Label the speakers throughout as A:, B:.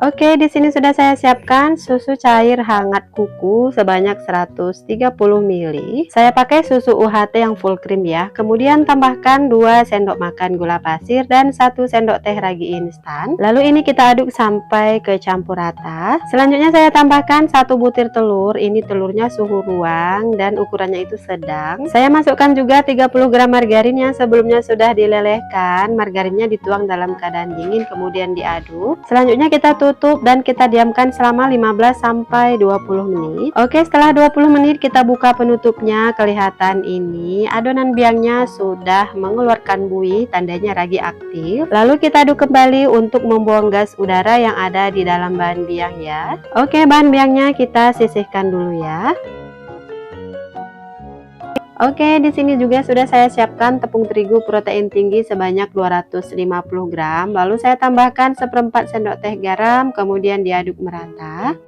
A: Oke, di sini sudah saya siapkan susu cair hangat kuku sebanyak 130 ml. Saya pakai susu UHT yang full cream ya. Kemudian tambahkan 2 sendok makan gula pasir dan 1 sendok teh ragi instan. Lalu ini kita aduk sampai ke campur rata. Selanjutnya saya tambahkan 1 butir telur. Ini telurnya suhu ruang dan ukurannya itu sedang. Saya masukkan juga 30 gram margarin yang sebelumnya sudah dilelehkan. Margarinnya dituang dalam keadaan dingin kemudian diaduk. Selanjutnya kita tutup dan kita diamkan selama 15 sampai 20 menit. Oke, setelah 20 menit kita buka penutupnya. Kelihatan ini adonan biangnya sudah mengeluarkan buih, tandanya ragi aktif. Lalu kita aduk kembali untuk membuang gas udara yang ada di dalam bahan biang ya. Oke, bahan biangnya kita sisihkan dulu ya. Oke, di sini juga sudah saya siapkan tepung terigu protein tinggi sebanyak 250 gram. Lalu saya tambahkan seperempat sendok teh garam, kemudian diaduk merata.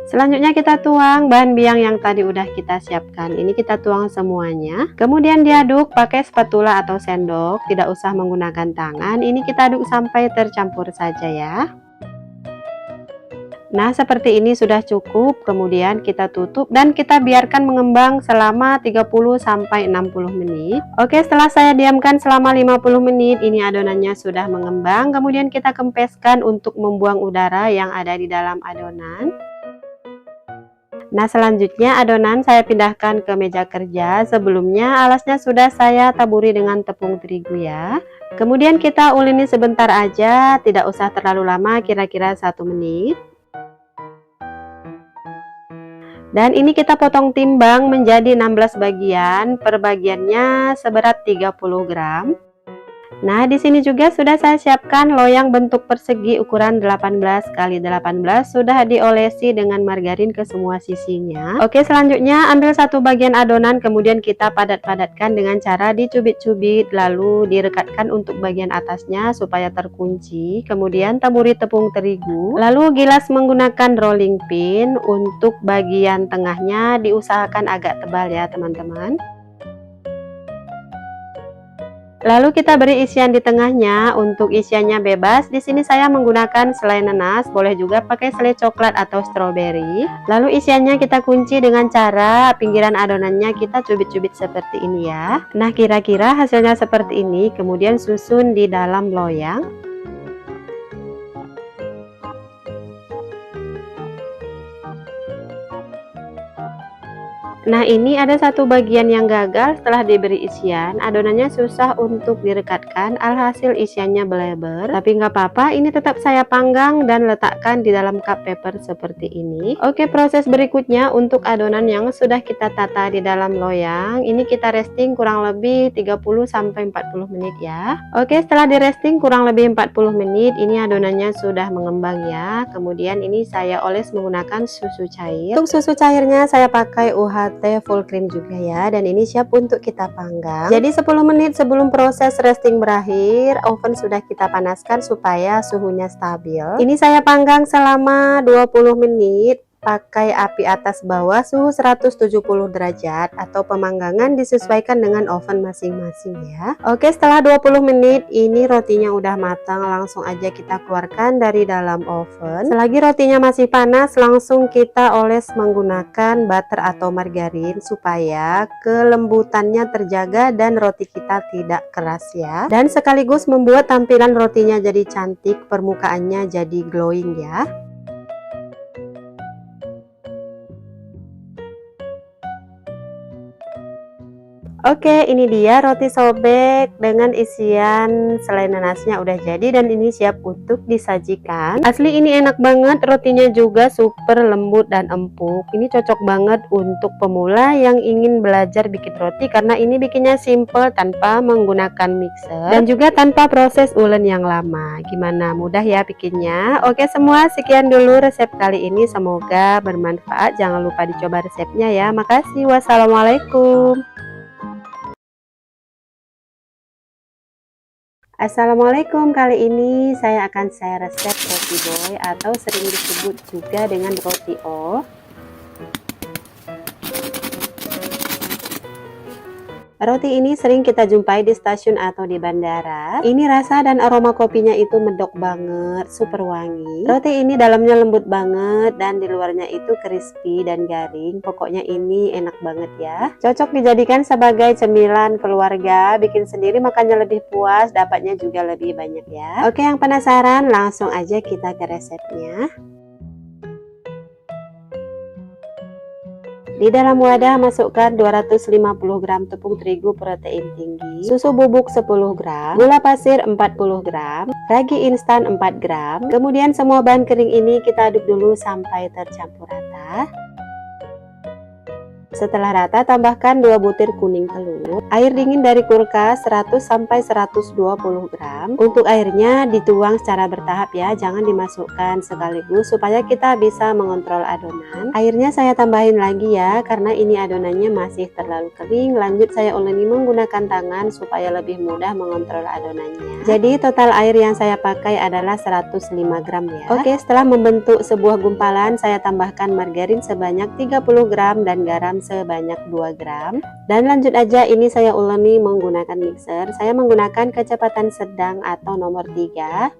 A: Selanjutnya kita tuang bahan biang yang tadi udah kita siapkan. Ini kita tuang semuanya. Kemudian diaduk pakai spatula atau sendok, tidak usah menggunakan tangan. Ini kita aduk sampai tercampur saja ya. Nah, seperti ini sudah cukup. Kemudian kita tutup dan kita biarkan mengembang selama 30 sampai 60 menit. Oke, setelah saya diamkan selama 50 menit, ini adonannya sudah mengembang. Kemudian kita kempeskan untuk membuang udara yang ada di dalam adonan. Nah, selanjutnya adonan saya pindahkan ke meja kerja. Sebelumnya alasnya sudah saya taburi dengan tepung terigu ya. Kemudian kita uleni sebentar aja, tidak usah terlalu lama, kira-kira 1 menit. Dan ini kita potong timbang menjadi 16 bagian, per bagiannya seberat 30 gram. Nah, di sini juga sudah saya siapkan loyang bentuk persegi ukuran 18 x 18, sudah diolesi dengan margarin ke semua sisinya. Oke, selanjutnya ambil satu bagian adonan, kemudian kita padat-padatkan dengan cara dicubit-cubit, lalu direkatkan untuk bagian atasnya supaya terkunci. Kemudian taburi tepung terigu, lalu gilas menggunakan rolling pin. Untuk bagian tengahnya diusahakan agak tebal ya teman-teman. Lalu kita beri isian di tengahnya. Untuk isiannya bebas. Di sini saya menggunakan selai nanas, boleh juga pakai selai coklat atau stroberi. Lalu isiannya kita kunci dengan cara pinggiran adonannya kita cubit-cubit seperti ini ya. Nah, kira-kira hasilnya seperti ini. Kemudian susun di dalam loyang. Nah, ini ada satu bagian yang gagal setelah diberi isian. Adonannya susah untuk direkatkan, alhasil isiannya bleber. Tapi nggak apa-apa, ini tetap saya panggang dan letakkan di dalam cup paper seperti ini. Oke, proses berikutnya untuk adonan yang sudah kita tata di dalam loyang, ini kita resting kurang lebih 30-40 menit ya. Oke, setelah di resting kurang lebih 40 menit, ini adonannya sudah mengembang ya. Kemudian ini saya oles menggunakan susu cair. Untuk susu cairnya saya pakai UHT full cream juga ya, dan ini siap untuk kita panggang. Jadi 10 menit sebelum proses resting berakhir, oven sudah kita panaskan supaya suhunya stabil. Ini saya panggang selama 20 menit pakai api atas bawah suhu 170 derajat, atau pemanggangan disesuaikan dengan oven masing-masing ya. Oke, setelah 20 menit ini rotinya udah matang, langsung aja kita keluarkan dari dalam oven. Selagi rotinya masih panas, langsung kita oles menggunakan butter atau margarin supaya kelembutannya terjaga dan roti kita tidak keras ya. Dan sekaligus membuat tampilan rotinya jadi cantik, permukaannya jadi glowing ya. Oke, ini dia roti sobek dengan isian selai nanasnya udah jadi dan ini siap untuk disajikan. Asli ini enak banget, rotinya juga super lembut dan empuk. Ini cocok banget untuk pemula yang ingin belajar bikin roti karena ini bikinnya simple tanpa menggunakan mixer dan juga tanpa proses ulen yang lama. Gimana, mudah ya bikinnya? Oke semua, sekian dulu resep kali ini, semoga bermanfaat. Jangan lupa dicoba resepnya ya. Makasih, wassalamualaikum. Assalamualaikum, kali ini saya akan share resep roti boy atau sering disebut juga dengan roti O. Roti ini sering kita jumpai di stasiun atau di bandara. Ini rasa dan aroma kopinya itu medok banget, super wangi. Roti ini dalamnya lembut banget dan di luarnya itu crispy dan garing. Pokoknya ini enak banget ya. Cocok dijadikan sebagai cemilan keluarga, bikin sendiri makannya lebih puas, dapatnya juga lebih banyak ya. Oke, yang penasaran langsung aja kita ke resepnya. Di dalam wadah masukkan 250 gram tepung terigu protein tinggi, susu bubuk 10 gram, gula pasir 40 gram, ragi instan 4 gram. Kemudian semua bahan kering ini kita aduk dulu sampai tercampur rata. Setelah rata, tambahkan 2 butir kuning telur, air dingin dari kulkas 100-120 gram. Untuk airnya dituang secara bertahap ya, jangan dimasukkan sekaligus supaya kita bisa mengontrol adonan. Airnya saya tambahin lagi ya, karena ini adonannya masih terlalu kering. Lanjut saya uleni menggunakan tangan supaya lebih mudah mengontrol adonannya. Jadi total air yang saya pakai adalah 105 gram ya. Oke, setelah membentuk sebuah gumpalan, saya tambahkan margarin sebanyak 30 gram dan garam sebanyak 2 gram. Dan lanjut aja, ini saya uleni menggunakan mixer. Saya menggunakan kecepatan sedang atau nomor 3.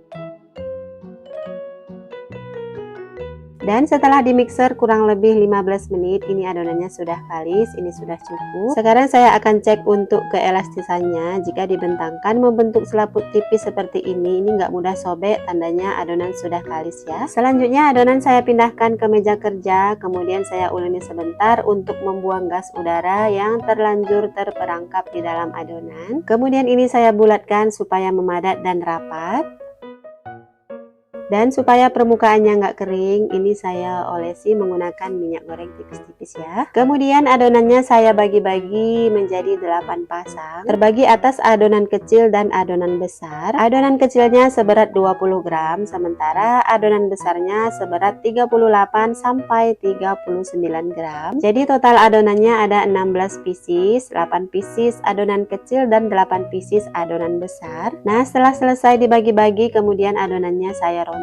A: Dan setelah di mixer kurang lebih 15 menit, ini adonannya sudah kalis, ini sudah cukup. Sekarang saya akan cek untuk keelastisannya. Jika dibentangkan membentuk selaput tipis seperti ini nggak mudah sobek, tandanya adonan sudah kalis ya. Selanjutnya adonan saya pindahkan ke meja kerja, kemudian saya uleni sebentar untuk membuang gas udara yang terlanjur terperangkap di dalam adonan. Kemudian ini saya bulatkan supaya memadat dan rapat. Dan supaya permukaannya nggak kering, ini saya olesi menggunakan minyak goreng tipis-tipis ya. Kemudian adonannya saya bagi-bagi menjadi 8 pasang, terbagi atas adonan kecil dan adonan besar. Adonan kecilnya seberat 20 gram, sementara adonan besarnya seberat 38-39 gram. Jadi total adonannya ada 16 pieces, 8 pieces adonan kecil dan 8 pieces adonan besar. Nah, setelah selesai dibagi-bagi, kemudian adonannya saya ronding.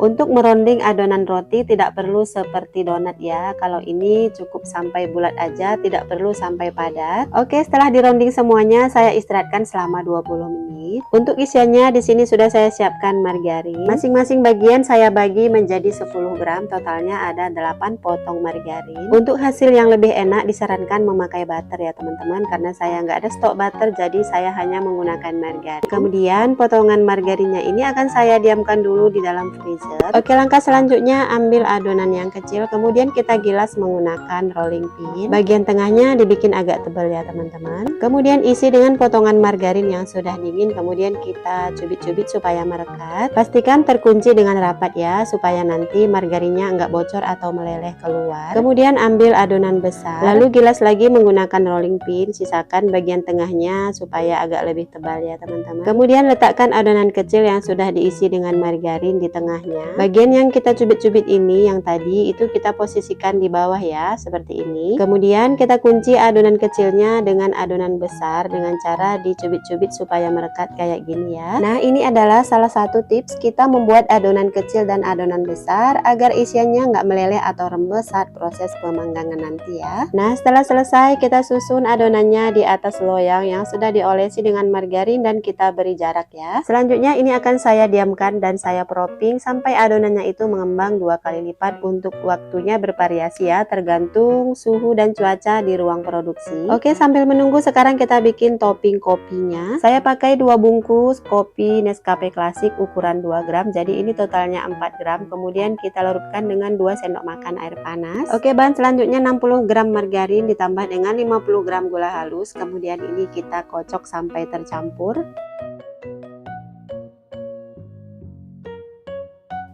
A: Untuk meronding adonan roti tidak perlu seperti donat ya. Kalau ini cukup sampai bulat aja, tidak perlu sampai padat. Oke, setelah dironding semuanya, saya istirahatkan selama 20 menit. Untuk isiannya di sini sudah saya siapkan margarin. Masing-masing bagian saya bagi menjadi 10 gram, totalnya ada 8 potong margarin. Untuk hasil yang lebih enak disarankan memakai butter ya teman-teman, karena saya nggak ada stok butter, jadi saya hanya menggunakan margarin. Kemudian potongan margarinnya ini akan saya diamkan dulu di dalam freezer. Oke, langkah selanjutnya ambil adonan yang kecil, kemudian kita gilas menggunakan rolling pin. Bagian tengahnya dibikin agak tebal ya teman-teman. Kemudian isi dengan potongan margarin yang sudah dingin, kemudian kita cubit-cubit supaya merekat. Pastikan terkunci dengan rapat ya, supaya nanti margarinnya enggak bocor atau meleleh keluar. Kemudian ambil adonan besar, lalu gilas lagi menggunakan rolling pin. Sisakan bagian tengahnya supaya agak lebih tebal ya teman-teman. Kemudian letakkan adonan kecil yang sudah diisi dengan margarin di tengahnya. Bagian yang kita cubit-cubit ini yang tadi itu kita posisikan di bawah ya, seperti ini. Kemudian kita kunci adonan kecilnya dengan adonan besar dengan cara dicubit-cubit supaya merekat kayak gini ya. Nah, ini adalah salah satu tips kita membuat adonan kecil dan adonan besar agar isiannya nggak meleleh atau rembes saat proses pemanggangan nanti ya. Nah, setelah selesai kita susun adonannya di atas loyang yang sudah diolesi dengan margarin dan kita beri jarak ya. Selanjutnya ini akan saya diamkan dan saya propping sampai adonannya itu mengembang 2 kali lipat. Untuk waktunya bervariasi ya, tergantung suhu dan cuaca di ruang produksi. Oke, sambil menunggu sekarang kita bikin topping kopinya. Saya pakai 2 bungkus kopi Nescafe klasik ukuran 2 gram, jadi ini totalnya 4 gram. Kemudian kita larutkan dengan 2 sendok makan air panas. Oke, bahan selanjutnya 60 gram margarin ditambah dengan 50 gram gula halus. Kemudian ini kita kocok sampai tercampur.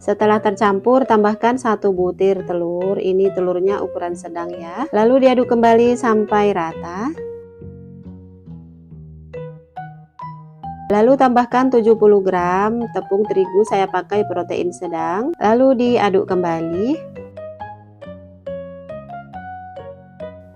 A: Setelah tercampur, tambahkan 1 butir telur. Ini telurnya ukuran sedang ya. Lalu diaduk kembali sampai rata. Lalu tambahkan 70 gram tepung terigu, saya pakai protein sedang. Lalu diaduk kembali.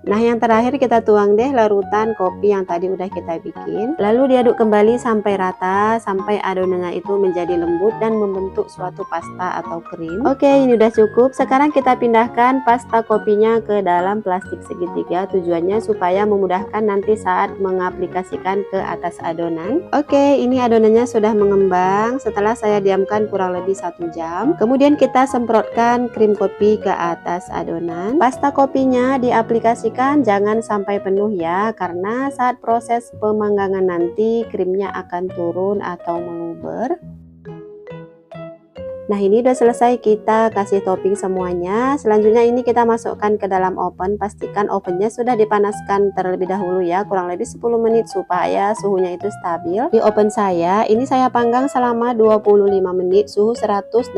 A: Nah, yang terakhir kita tuang deh larutan kopi yang tadi udah kita bikin. Lalu diaduk kembali sampai rata, sampai adonannya itu menjadi lembut dan membentuk suatu pasta atau krim. Oke, ini udah cukup. Sekarang kita pindahkan pasta kopinya ke dalam plastik segitiga. Tujuannya supaya memudahkan nanti saat mengaplikasikan ke atas adonan. Oke, ini adonannya sudah mengembang. Setelah saya diamkan kurang lebih 1 jam. Kemudian kita semprotkan krim kopi ke atas adonan. Pasta kopinya diaplikasikan jangan sampai penuh ya, karena saat proses pemanggangan nanti krimnya akan turun atau meluber. Nah, ini udah selesai, kita kasih topping semuanya. Selanjutnya ini kita masukkan ke dalam oven. Pastikan ovennya sudah dipanaskan terlebih dahulu ya, kurang lebih 10 menit supaya suhunya itu stabil. Di oven saya, ini saya panggang selama 25 menit, suhu 180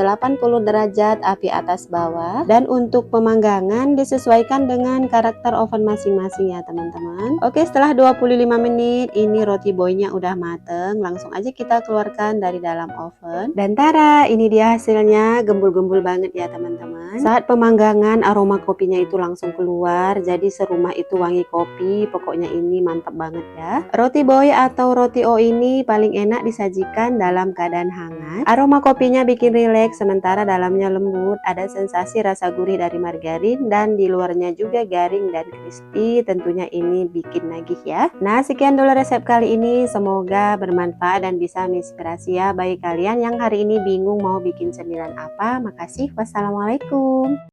A: derajat, api atas bawah. Dan untuk pemanggangan disesuaikan dengan karakter oven masing-masing ya teman-teman. Oke, setelah 25 menit, ini roti boynya udah mateng. Langsung aja kita keluarkan dari dalam oven. Dan tara, ini dia hasilnya, gembul-gembul banget ya teman-teman. Saat pemanggangan aroma kopinya itu langsung keluar, jadi serumah itu wangi kopi. Pokoknya ini mantap banget ya. Roti boy atau roti O ini paling enak disajikan dalam keadaan hangat. Aroma kopinya bikin rileks, sementara dalamnya lembut. Ada sensasi rasa gurih dari margarin dan di luarnya juga garing dan crispy. Tentunya ini bikin nagih ya. Nah, sekian dulu resep kali ini. Semoga bermanfaat dan bisa menginspirasi ya bagi kalian yang hari ini bingung mau bikin cemilan apa. Makasih. Wassalamualaikum.